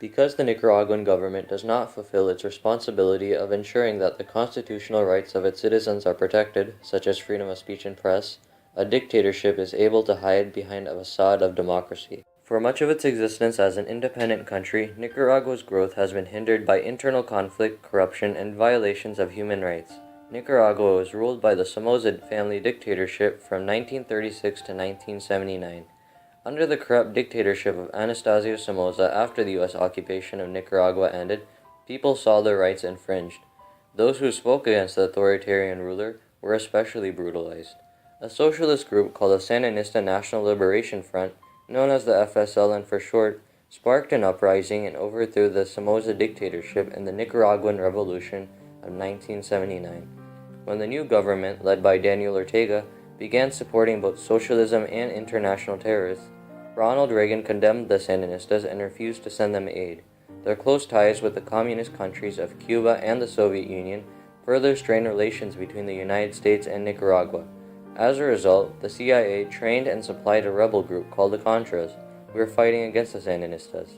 Because the Nicaraguan government does not fulfill its responsibility of ensuring that the constitutional rights of its citizens are protected, such as freedom of speech and press, a dictatorship is able to hide behind a facade of democracy. For much of its existence as an independent country, Nicaragua's growth has been hindered by internal conflict, corruption, and violations of human rights. Nicaragua was ruled by the Somoza family dictatorship from 1936 to 1979. Under the corrupt dictatorship of Anastasio Somoza after the U.S. occupation of Nicaragua ended, people saw their rights infringed. Those who spoke against the authoritarian ruler were especially brutalized. A socialist group called the Sandinista National Liberation Front, known as the FSLN for short, sparked an uprising and overthrew the Somoza dictatorship in the Nicaraguan Revolution of 1979. When the new government, led by Daniel Ortega, began supporting both socialism and international terrorists, Ronald Reagan condemned the Sandinistas and refused to send them aid. Their close ties with the communist countries of Cuba and the Soviet Union further strained relations between the United States and Nicaragua. As a result, the CIA trained and supplied a rebel group called the Contras, who were fighting against the Sandinistas.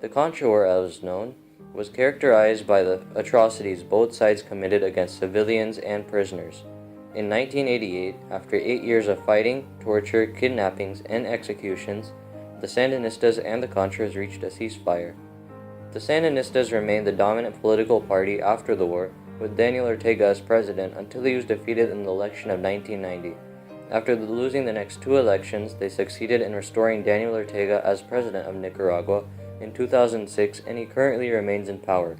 The Contra War, as known, was characterized by the atrocities both sides committed against civilians and prisoners. In 1988, after 8 years of fighting, torture, kidnappings, and executions, the Sandinistas and the Contras reached a ceasefire. The Sandinistas remained the dominant political party after the war, with Daniel Ortega as president until he was defeated in the election of 1990. After losing the next two elections, they succeeded in restoring Daniel Ortega as president of Nicaragua in 2006, and he currently remains in power.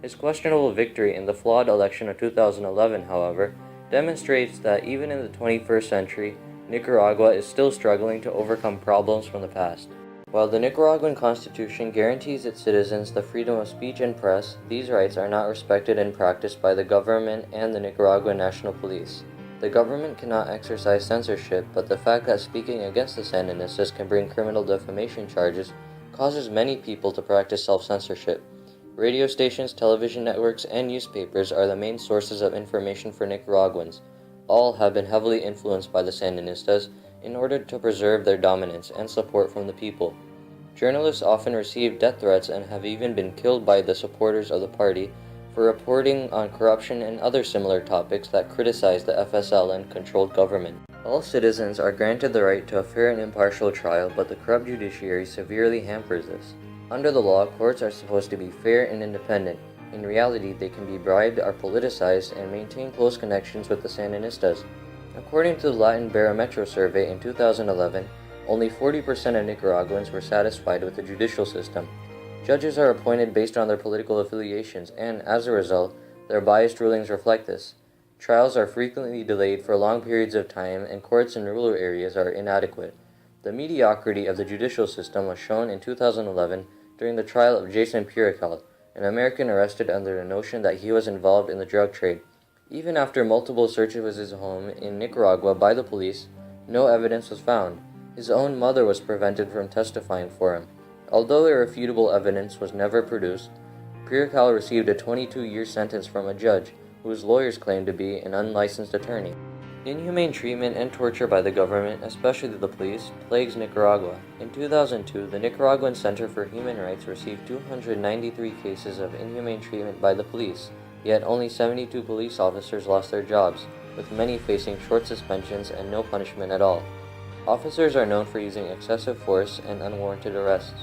His questionable victory in the flawed election of 2011, however, demonstrates that even in the 21st century, Nicaragua is still struggling to overcome problems from the past. While the Nicaraguan Constitution guarantees its citizens the freedom of speech and press, these rights are not respected and practiced by the government and the Nicaraguan National Police. The government cannot exercise censorship, but the fact that speaking against the Sandinistas can bring criminal defamation charges causes many people to practice self-censorship. Radio stations, television networks, and newspapers are the main sources of information for Nicaraguans. All have been heavily influenced by the Sandinistas in order to preserve their dominance and support from the people. Journalists often receive death threats and have even been killed by the supporters of the party for reporting on corruption and other similar topics that criticize the FSLN-controlled government. All citizens are granted the right to a fair and impartial trial, but the corrupt judiciary severely hampers this. Under the law, courts are supposed to be fair and independent. In reality, they can be bribed or politicized and maintain close connections with the Sandinistas. According to the Latin Barometro survey in 2011, only 40% of Nicaraguans were satisfied with the judicial system. Judges are appointed based on their political affiliations, and as a result, their biased rulings reflect this. Trials are frequently delayed for long periods of time, and courts in rural areas are inadequate. The mediocrity of the judicial system was shown in 2011 during the trial of Jason Purical, an American arrested under the notion that he was involved in the drug trade. Even after multiple searches of his home in Nicaragua by the police, no evidence was found. His own mother was prevented from testifying for him. Although irrefutable evidence was never produced, Purical received a 22-year sentence from a judge, whose lawyers claimed to be an unlicensed attorney. Inhumane treatment and torture by the government, especially the police, plagues Nicaragua. In 2002, the Nicaraguan Center for Human Rights received 293 cases of inhumane treatment by the police, yet only 72 police officers lost their jobs, with many facing short suspensions and no punishment at all. Officers are known for using excessive force and unwarranted arrests.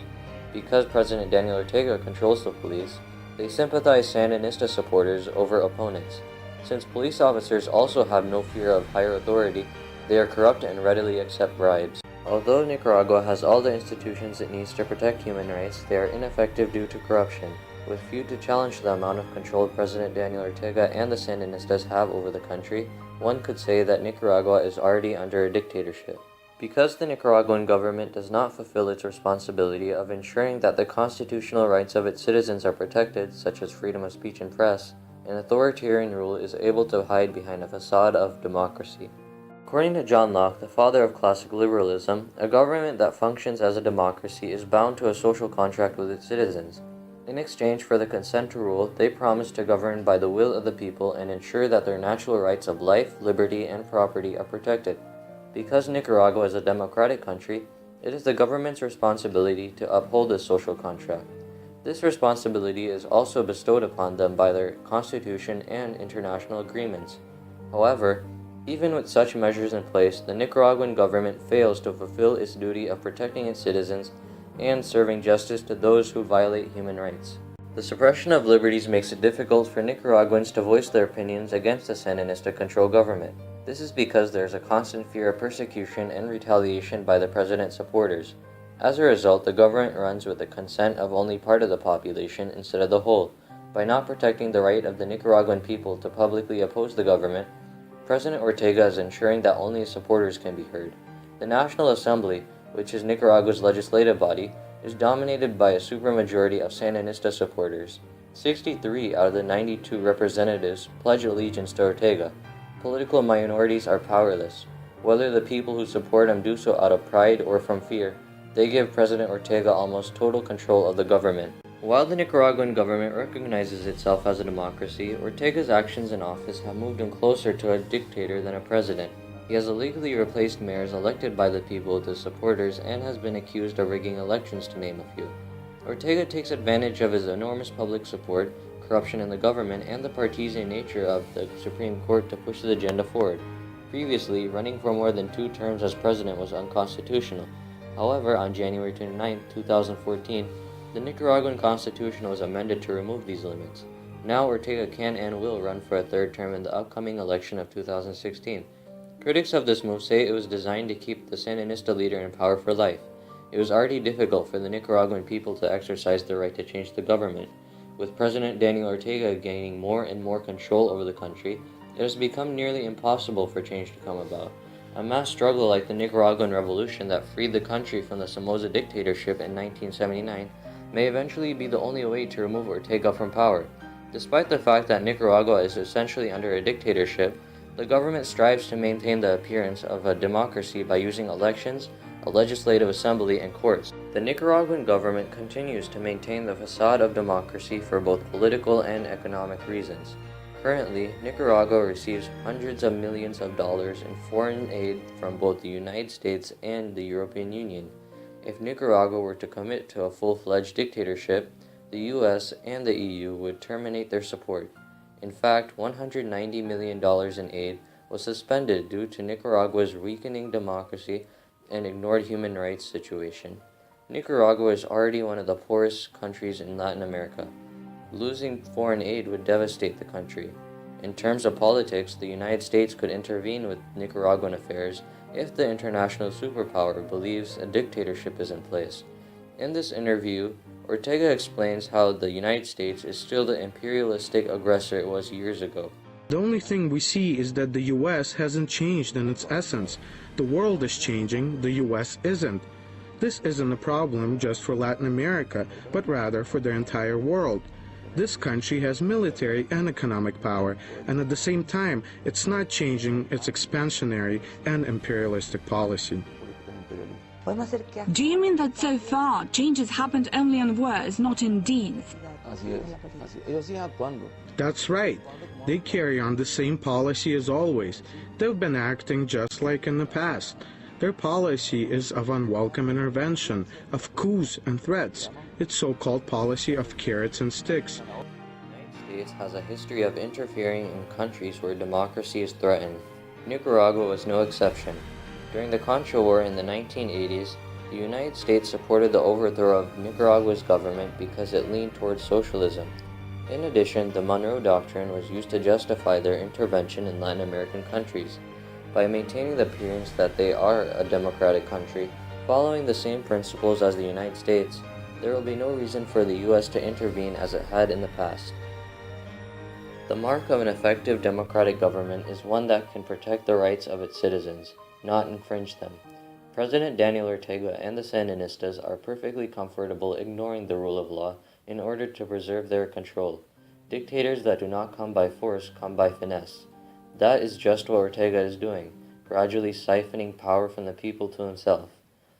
Because President Daniel Ortega controls the police, they sympathize Sandinista supporters over opponents. Since police officers also have no fear of higher authority, they are corrupt and readily accept bribes. Although Nicaragua has all the institutions it needs to protect human rights, they are ineffective due to corruption. With few to challenge the amount of control President Daniel Ortega and the Sandinistas have over the country, one could say that Nicaragua is already under a dictatorship. Because the Nicaraguan government does not fulfill its responsibility of ensuring that the constitutional rights of its citizens are protected, such as freedom of speech and press, an authoritarian rule is able to hide behind a facade of democracy. According to John Locke, the father of classic liberalism, a government that functions as a democracy is bound to a social contract with its citizens. In exchange for the consent to rule, they promise to govern by the will of the people and ensure that their natural rights of life, liberty, and property are protected. Because Nicaragua is a democratic country, it is the government's responsibility to uphold this social contract. This responsibility is also bestowed upon them by their constitution and international agreements. However, even with such measures in place, the Nicaraguan government fails to fulfill its duty of protecting its citizens and serving justice to those who violate human rights. The suppression of liberties makes it difficult for Nicaraguans to voice their opinions against the Sandinista-controlled government. This is because there is a constant fear of persecution and retaliation by the president's supporters. As a result, the government runs with the consent of only part of the population instead of the whole. By not protecting the right of the Nicaraguan people to publicly oppose the government, President Ortega is ensuring that only his supporters can be heard. The National Assembly, which is Nicaragua's legislative body, is dominated by a supermajority of Sandinista supporters. 63 out of the 92 representatives pledge allegiance to Ortega. Political minorities are powerless. Whether the people who support him do so out of pride or from fear, they give President Ortega almost total control of the government. While the Nicaraguan government recognizes itself as a democracy, Ortega's actions in office have moved him closer to a dictator than a president. He has illegally replaced mayors elected by the people with his supporters and has been accused of rigging elections, to name a few. Ortega takes advantage of his enormous public support, corruption in the government, and the partisan nature of the Supreme Court to push his agenda forward. Previously, running for more than 2 terms as president was unconstitutional. However, on January 29, 2014, the Nicaraguan Constitution was amended to remove these limits. Now Ortega can and will run for a 3rd term in the upcoming election of 2016. Critics of this move say it was designed to keep the Sandinista leader in power for life. It was already difficult for the Nicaraguan people to exercise their right to change the government. With President Daniel Ortega gaining more and more control over the country, it has become nearly impossible for change to come about. A mass struggle like the Nicaraguan Revolution that freed the country from the Somoza dictatorship in 1979 may eventually be the only way to remove Ortega from power. Despite the fact that Nicaragua is essentially under a dictatorship, the government strives to maintain the appearance of a democracy by using elections, a legislative assembly, and courts. The Nicaraguan government continues to maintain the facade of democracy for both political and economic reasons. Currently, Nicaragua receives hundreds of millions of dollars in foreign aid from both the United States and the European Union. If Nicaragua were to commit to a full-fledged dictatorship, the US and the EU would terminate their support. In fact, $190 million in aid was suspended due to Nicaragua's weakening democracy and ignored human rights situation. Nicaragua is already one of the poorest countries in Latin America. Losing foreign aid would devastate the country. In terms of politics, the United States could intervene with Nicaraguan affairs if the international superpower believes a dictatorship is in place. In this interview, Ortega explains how the United States is still the imperialistic aggressor it was years ago. The only thing we see is that the US hasn't changed in its essence. The world is changing, the US isn't. This isn't a problem just for Latin America, but rather for the entire world. This country has military and economic power, and at the same time, it's not changing its expansionary and imperialistic policy. Do you mean that so far change has happened only in words, not in deeds? That's right. They carry on the same policy as always. They've been acting just like in the past. Their policy is of unwelcome intervention, of coups and threats. Its so-called policy of carrots and sticks. The United States has a history of interfering in countries where democracy is threatened. Nicaragua was no exception. During the Contra War in the 1980s, the United States supported the overthrow of Nicaragua's government because it leaned towards socialism. In addition, the Monroe Doctrine was used to justify their intervention in Latin American countries. By maintaining the appearance that they are a democratic country, following the same principles as the United States, there will be no reason for the U.S. to intervene as it had in the past. The mark of an effective democratic government is one that can protect the rights of its citizens, not infringe them. President Daniel Ortega and the Sandinistas are perfectly comfortable ignoring the rule of law in order to preserve their control. Dictators that do not come by force come by finesse. That is just what Ortega is doing, gradually siphoning power from the people to himself.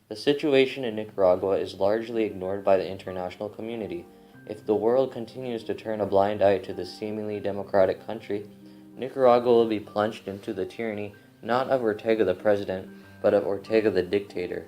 The situation in Nicaragua is largely ignored by the international community. If the world continues to turn a blind eye to this seemingly democratic country, Nicaragua will be plunged into the tyranny not of Ortega the president, but of Ortega the dictator.